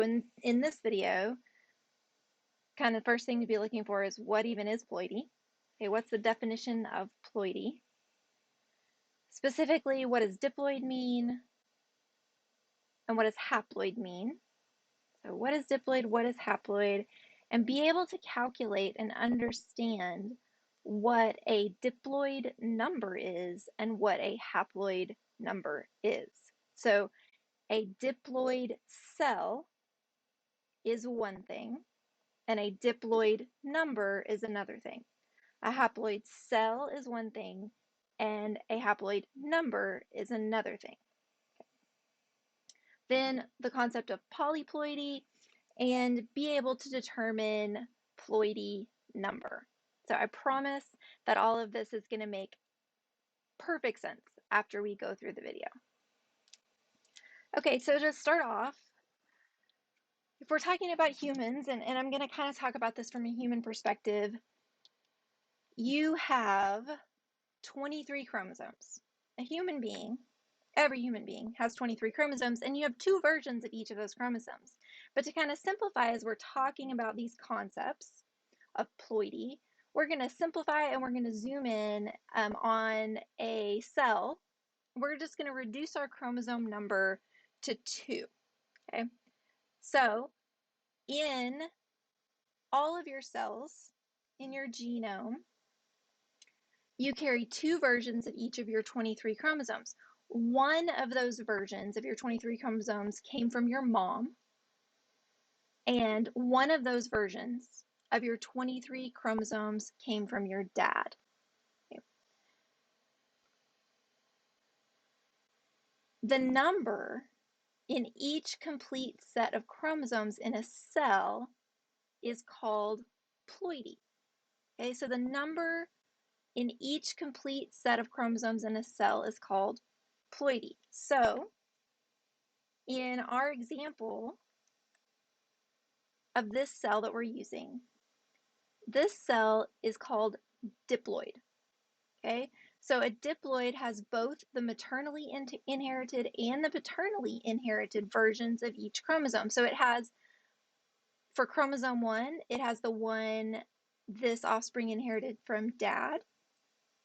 In this video, kind of the first thing to be looking for is what even is ploidy? Okay, what's the definition of ploidy? Specifically, what does diploid mean? And what does haploid mean? So what is diploid, what is haploid? And be able to calculate and understand what a diploid number is and what a haploid number is. So a diploid cell is one thing, and a diploid number is another thing. A haploid cell is one thing, and a haploid number is another thing. Then the concept of polyploidy, and be able to determine ploidy number. So I promise that all of this is going to make perfect sense after we go through the video. Okay, so to start off, if we're talking about humans, and I'm going to kind of talk about this from a human perspective, you have 23 chromosomes. A human being, every human being has 23 chromosomes, and you have two versions of each of those chromosomes. But to kind of simplify, as we're talking about these concepts of ploidy, we're going to simplify and we're going to zoom in on a cell. We're just going to reduce our chromosome number to 2. Okay, so in all of your cells in your genome, you carry two versions of each of your 23 chromosomes. One of those versions of your 23 chromosomes came from your mom, and one of those versions of your 23 chromosomes came from your dad. Okay. The number in each complete set of chromosomes in a cell is called ploidy. Okay, so the number in each complete set of chromosomes in a cell is called ploidy. So in our example of this cell that we're using, this cell is called diploid. Okay, so a diploid has both the maternally inherited and the paternally inherited versions of each chromosome. So it has, for chromosome 1, it has the one this offspring inherited from dad,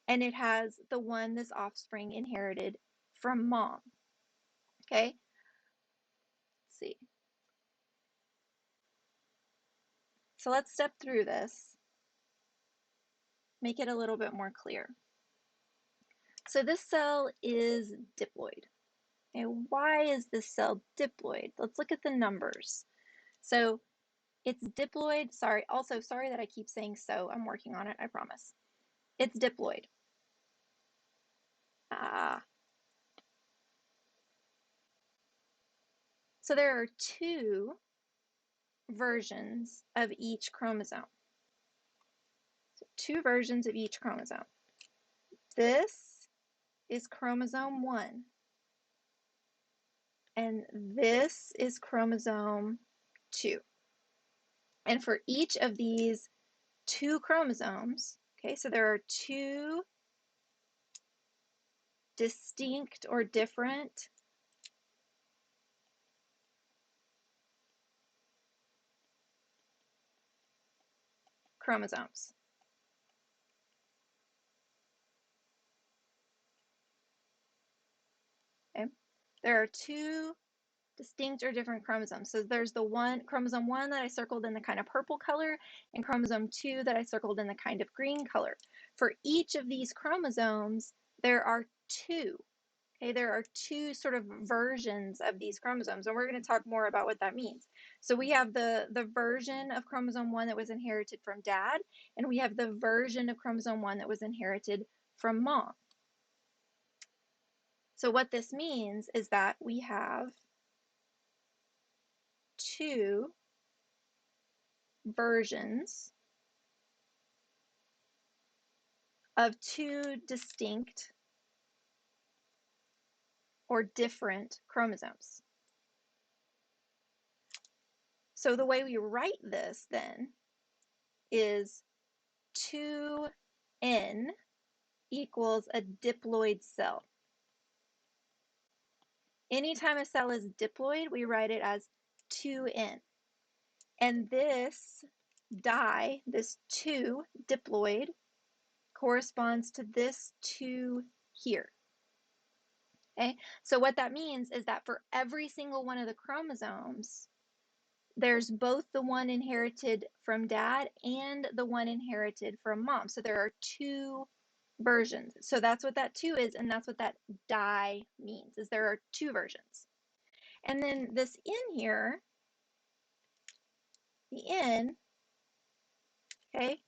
and it has the one this offspring inherited from mom. Okay, let's see. So let's step through this, make it a little bit more clear. So this cell is diploid. Okay, why is this cell diploid? Let's look at the numbers. So it's diploid, sorry that I keep saying so, I'm working on it, I promise. It's diploid. So there are two versions of each chromosome. So two versions of each chromosome. This is chromosome 1, and this is chromosome 2. And for each of these two chromosomes, okay, so there are two distinct or different chromosomes. Okay, there are two distinct or different chromosomes. So there's the one, chromosome 1 that I circled in the kind of purple color, and chromosome 2 that I circled in the kind of green color. For each of these chromosomes, there are two. Okay, there are two sort of versions of these chromosomes, and we're going to talk more about what that means. So we have the version of chromosome 1 that was inherited from dad, and we have the version of chromosome 1 that was inherited from mom. So what this means is that we have two versions of two distinct or different chromosomes. So the way we write this then is 2n equals a diploid cell. Anytime a cell is diploid, we write it as 2N. And this di, this 2 diploid, corresponds to this 2 here. Okay, so what that means is that for every single one of the chromosomes, there's both the one inherited from dad and the one inherited from mom. So there are 2 versions. So that's what that 2 is, and that's what that di means, is there are 2 versions. And then this N here, the N, okay,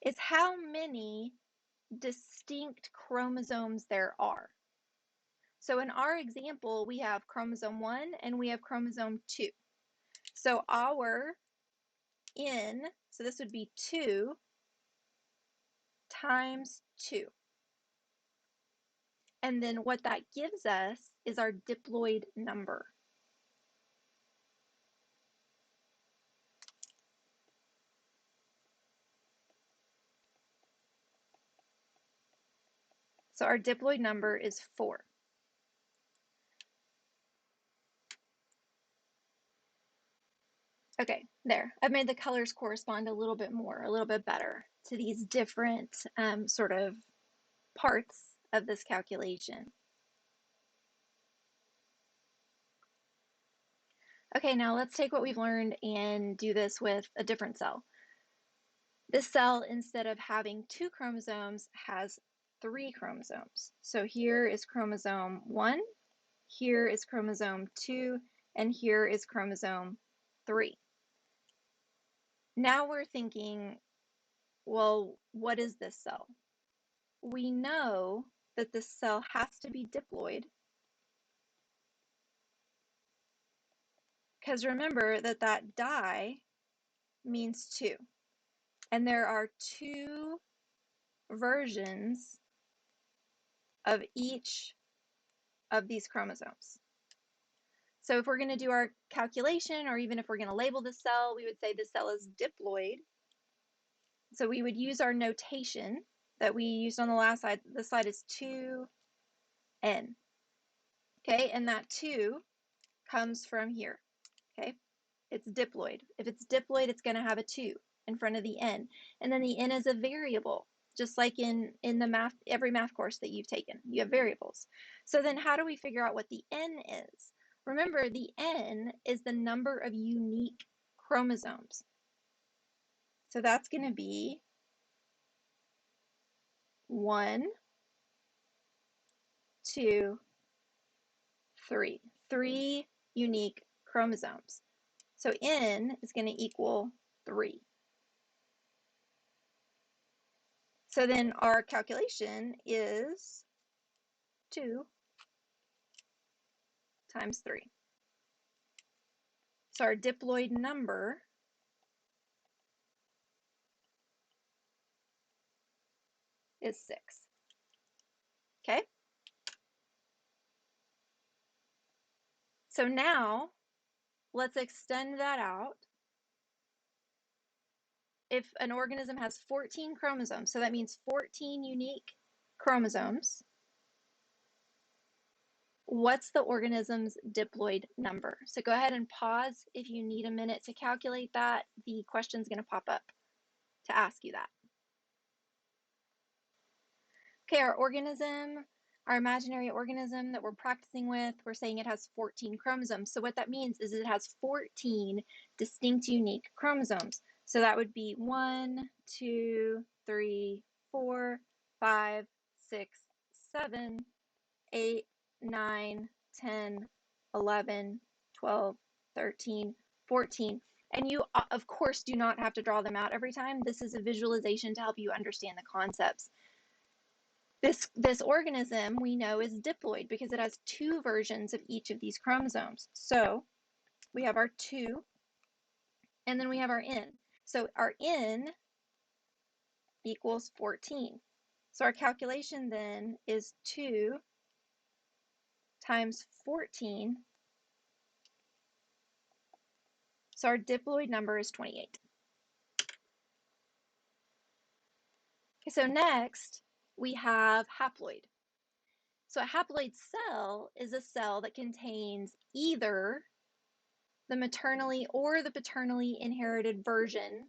is how many distinct chromosomes there are. So in our example, we have chromosome 1 and we have chromosome 2. So our N, so this would be 2 times 2. And then what that gives us is our diploid number. So our diploid number is 4. Okay, there. I've made the colors correspond a little bit more, a little bit better to these different sort of parts of this calculation. Okay, now let's take what we've learned and do this with a different cell. This cell, instead of having 2 chromosomes, has 3 chromosomes. So here is chromosome 1, here is chromosome 2, and here is chromosome 3. Now we're thinking, well, what is this cell? We know that this cell has to be diploid, because remember that that di means 2. And there are 2 versions of each of these chromosomes. So if we're going to do our calculation, or even if we're going to label the cell, we would say the cell is diploid. So we would use our notation that we used on the last slide. This slide is 2N. Okay, and that 2 comes from here. Okay, it's diploid. If it's diploid, it's going to have a 2 in front of the N. And then the N is a variable, just like in the math, every math course that you've taken. You have variables. So then how do we figure out what the N is? Remember, the N is the number of unique chromosomes. So that's going to be 1, 2, 3. 3 unique chromosomes. So N is going to equal 3. So then our calculation is 2 times 3. So our diploid number is 6. Okay? So now let's extend that out. If an organism has 14 chromosomes, so that means 14 unique chromosomes, what's the organism's diploid number? So go ahead and pause if you need a minute to calculate that. The question's going to pop up to ask you that. Okay, our organism, our imaginary organism that we're practicing with, we're saying it has 14 chromosomes. So what that means is it has 14 distinct unique chromosomes. So that would be 1, 2, 3, 4, 5, 6, 7, 8, 9, 10, 11, 12, 13, 14. And you, of course, do not have to draw them out every time. This is a visualization to help you understand the concepts. This organism we know is diploid because it has 2 versions of each of these chromosomes. So we have our 2, and then we have our N. So our N equals 14. So our calculation then is 2 times 14. So our diploid number is 28. Okay, so next we have haploid. So a haploid cell is a cell that contains either the maternally or the paternally inherited version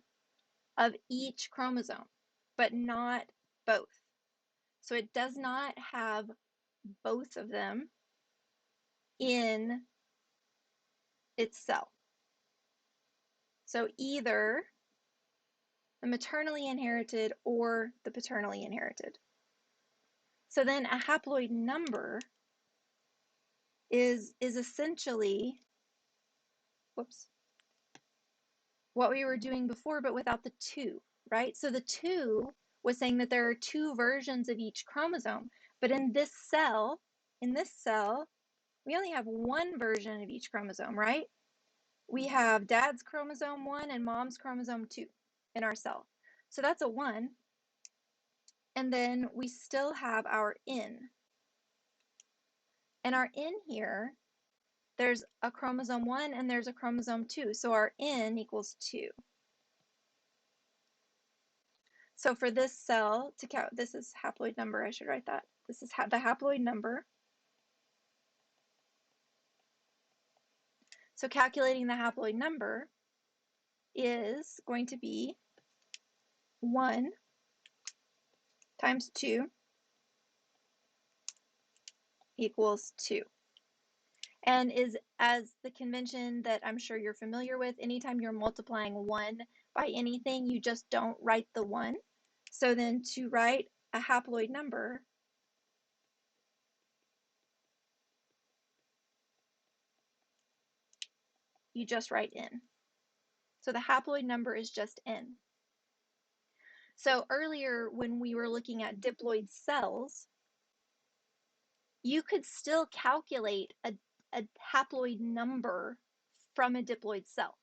of each chromosome, but not both. So it does not have both of them in its cell. So either the maternally inherited or the paternally inherited. So then a haploid number is essentially, whoops, what we were doing before, but without the 2, right? So the 2 was saying that there are 2 versions of each chromosome, but in this cell, we only have 1 version of each chromosome, right? We have dad's chromosome 1 and mom's chromosome 2 in our cell. So that's a 1. And then we still have our N. And our N here, there's a chromosome 1 and there's a chromosome 2. So our N equals 2. So for this cell, to count, this is haploid number, I should write that. This is the haploid number. So calculating the haploid number is going to be 1 times 2 equals 2. And is, as the convention that I'm sure you're familiar with, anytime you're multiplying 1 by anything, you just don't write the 1. So then to write a haploid number, you just write N. So the haploid number is just N. So earlier when we were looking at diploid cells, you could still calculate a haploid number from a diploid cell.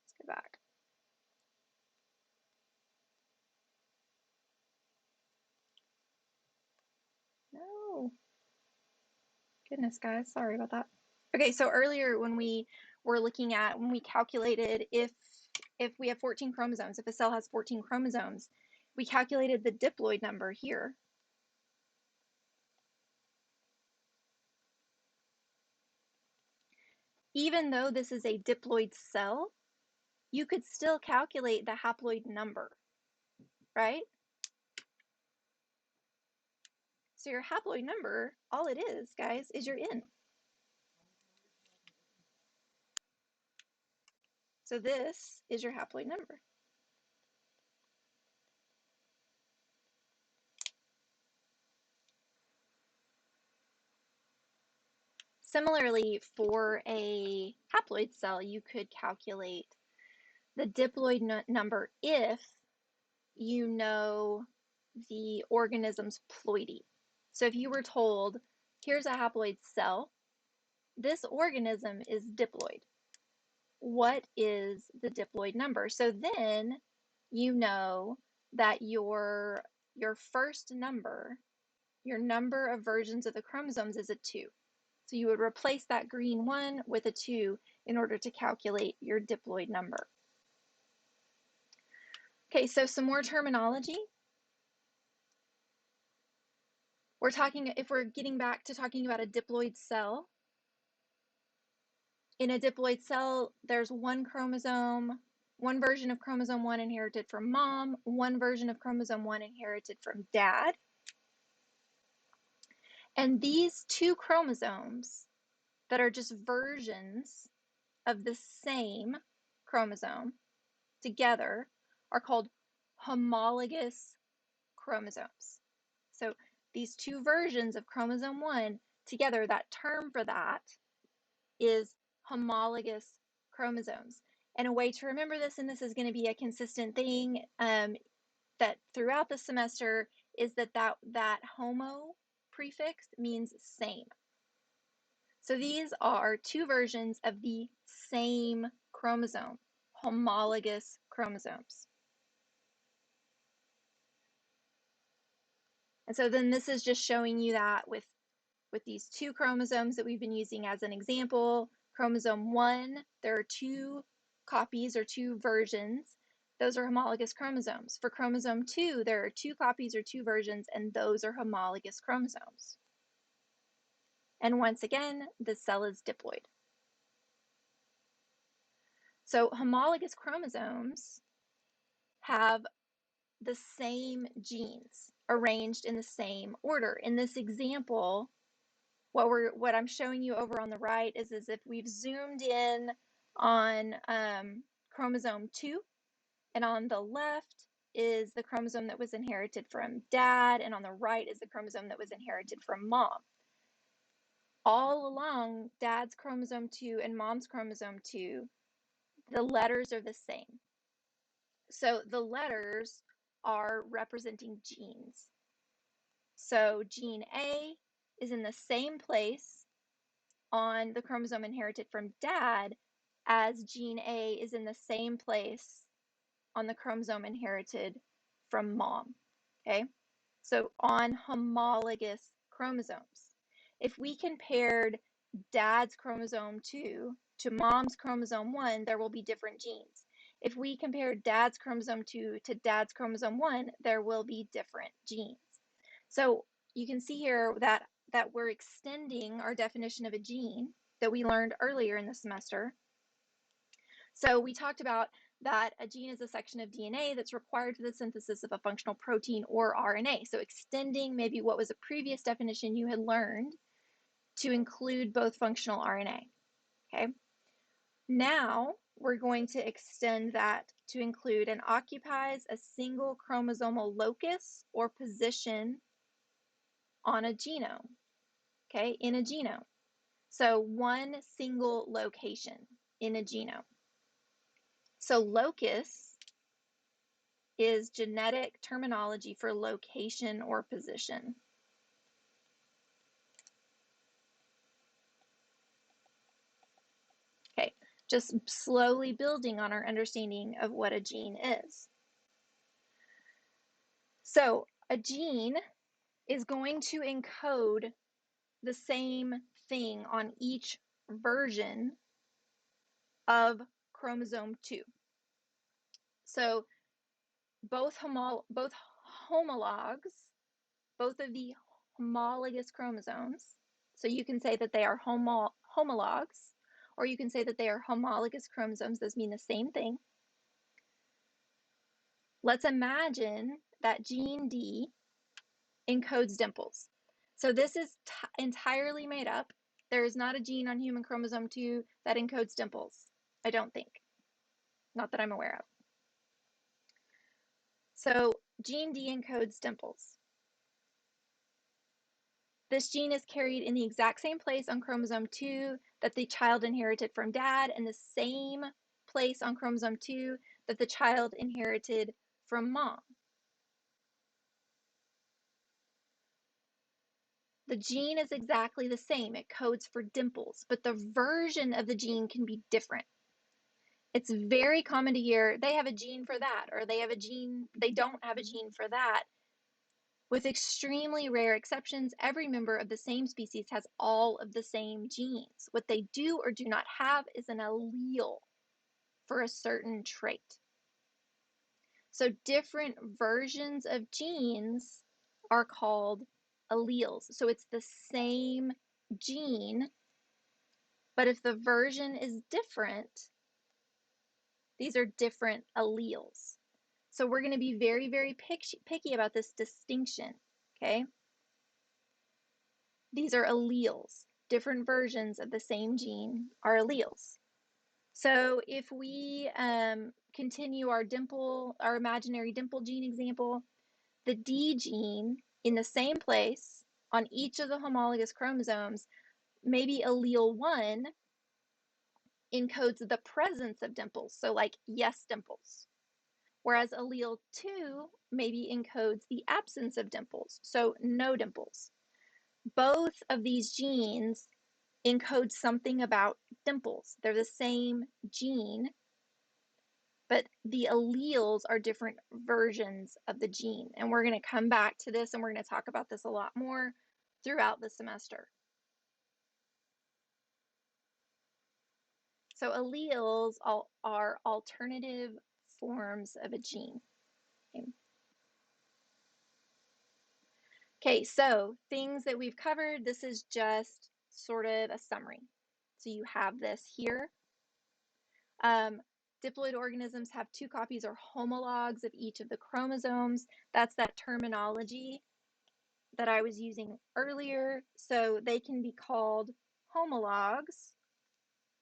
Let's go back. No. Goodness, guys, sorry about that. Okay, so earlier when we were looking at, when we calculated if we have 14 chromosomes, if a cell has 14 chromosomes, we calculated the diploid number here. Even though this is a diploid cell, you could still calculate the haploid number, right? So your haploid number, all it is, guys, is your N. So this is your haploid number. Similarly, for a haploid cell, you could calculate the diploid number if you know the organism's ploidy. So if you were told, here's a haploid cell, this organism is diploid. What is the diploid number? So then you know that your first number, your number of versions of the chromosomes is a 2. So you would replace that green 1 with a 2 in order to calculate your diploid number. Okay, so some more terminology. We're talking, if we're getting back to talking about a diploid cell, in a diploid cell, there's 1 chromosome, 1 version of chromosome 1 inherited from mom, 1 version of chromosome 1 inherited from dad. And these 2 chromosomes that are just versions of the same chromosome together are called homologous chromosomes. So these 2 versions of chromosome 1 together, that term for that is homologous chromosomes. And a way to remember this, and this is going to be a consistent thing that throughout the semester, is that homo prefix means same. So these are 2 versions of the same chromosome, homologous chromosomes. And so then this is just showing you that with these 2 chromosomes that we've been using as an example. Chromosome 1, there are 2 copies or 2 versions. Those are homologous chromosomes. For chromosome 2, there are 2 copies or 2 versions, and those are homologous chromosomes. And once again, the cell is diploid. So homologous chromosomes have the same genes arranged in the same order. In this example, what I'm showing you over on the right is as if we've zoomed in on chromosome 2, and on the left is the chromosome that was inherited from dad, and on the right is the chromosome that was inherited from mom. All along dad's chromosome 2 and mom's chromosome 2, the letters are the same. So the letters are representing genes. So gene A is in the same place on the chromosome inherited from dad as gene A is in the same place on the chromosome inherited from mom. Okay? So on homologous chromosomes. If we compared dad's chromosome 2 to mom's chromosome 1, there will be different genes. If we compare dad's chromosome 2 to dad's chromosome 1, there will be different genes. So you can see here that we're extending our definition of a gene that we learned earlier in the semester. So we talked about that a gene is a section of DNA that's required for the synthesis of a functional protein or RNA. So extending maybe what was a previous definition you had learned to include both functional RNA. Okay. Now we're going to extend that to include and occupies a single chromosomal locus or position on a genome. Okay, in a genome. So one single location in a genome. So locus is genetic terminology for location or position. Okay, just slowly building on our understanding of what a gene is. So a gene is going to encode the same thing on each version of chromosome 2. So both homologs, both of the homologous chromosomes, so you can say that they are homologs, or you can say that they are homologous chromosomes. Those mean the same thing. Let's imagine that gene D encodes dimples. So this is entirely made up. There is not a gene on human chromosome 2 that encodes dimples, I don't think. Not that I'm aware of. So gene D encodes dimples. This gene is carried in the exact same place on chromosome 2 that the child inherited from dad, and the same place on chromosome 2 that the child inherited from mom. The gene is exactly the same. It codes for dimples, but the version of the gene can be different. It's very common to hear they have a gene for that, or they don't have a gene for that. With extremely rare exceptions, every member of the same species has all of the same genes. What they do or do not have is an allele for a certain trait. So different versions of genes are called alleles. So it's the same gene, but if the version is different, these are different alleles. So we're going to be very, very picky about this distinction, okay? These are alleles. Different versions of the same gene are alleles. So if we continue our imaginary dimple gene example, the D gene in the same place on each of the homologous chromosomes, maybe allele 1 encodes the presence of dimples, so like yes dimples, whereas allele 2 maybe encodes the absence of dimples, so no dimples. Both of these genes encode something about dimples. They're the same gene, but the alleles are different versions of the gene. And we're going to come back to this and we're going to talk about this a lot more throughout the semester. So alleles are alternative forms of a gene. Okay, so things that we've covered, this is just sort of a summary. So you have this here. Diploid organisms have 2 copies or homologs of each of the chromosomes. That's that terminology that I was using earlier. So they can be called homologs.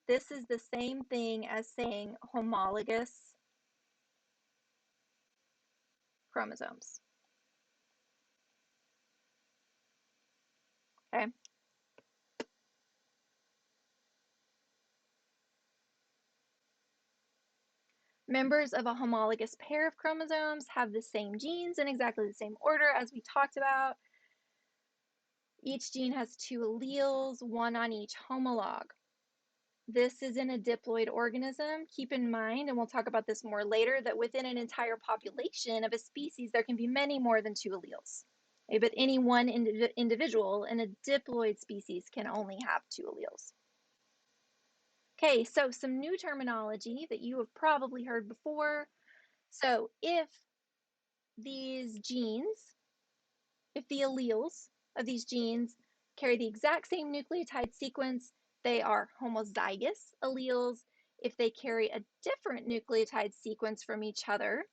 This is the same thing as saying homologous chromosomes. Okay. Members of a homologous pair of chromosomes have the same genes in exactly the same order as we talked about. Each gene has 2 alleles, 1 on each homolog. This is in a diploid organism. Keep in mind, and we'll talk about this more later, that within an entire population of a species, there can be many more than 2 alleles. Okay, but any one individual in a diploid species can only have 2 alleles. Okay, so some new terminology that you have probably heard before. So if these genes, if the alleles of these genes carry the exact same nucleotide sequence, they are homozygous alleles. If they carry a different nucleotide sequence from each other,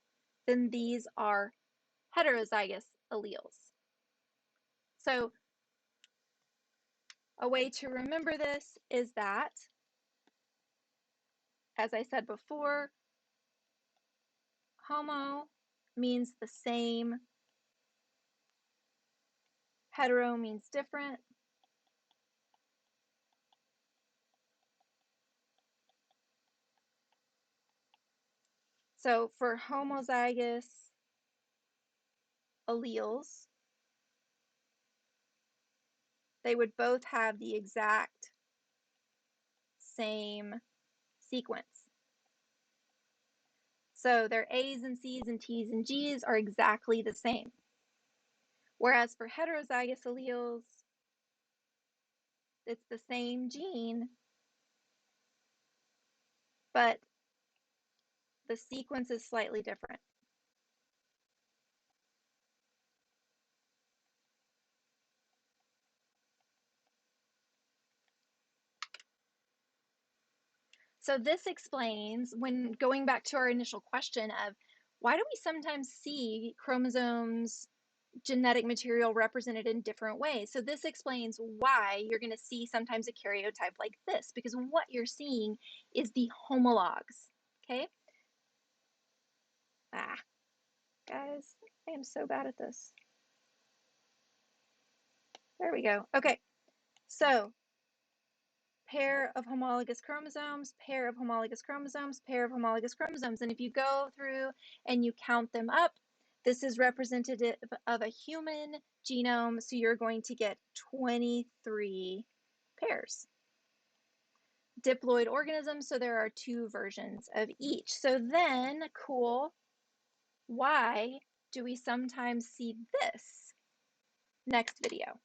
then these are heterozygous alleles. So a way to remember this is that, as I said before, homo means the same, hetero means different. So for homozygous alleles, they would both have the exact same sequence. So their A's and C's and T's and G's are exactly the same. Whereas for heterozygous alleles, it's the same gene, but the sequence is slightly different. So this explains, when going back to our initial question of why do we sometimes see chromosomes, genetic material represented in different ways? So this explains why you're going to see sometimes a karyotype like this, because what you're seeing is the homologs. Okay. Guys, I am so bad at this. There we go. Okay, so pair of homologous chromosomes, pair of homologous chromosomes, pair of homologous chromosomes. And if you go through and you count them up, this is representative of a human genome. So you're going to get 23 pairs. Diploid organisms, so there are 2 versions of each. So then, cool, why do we sometimes see this? Next video.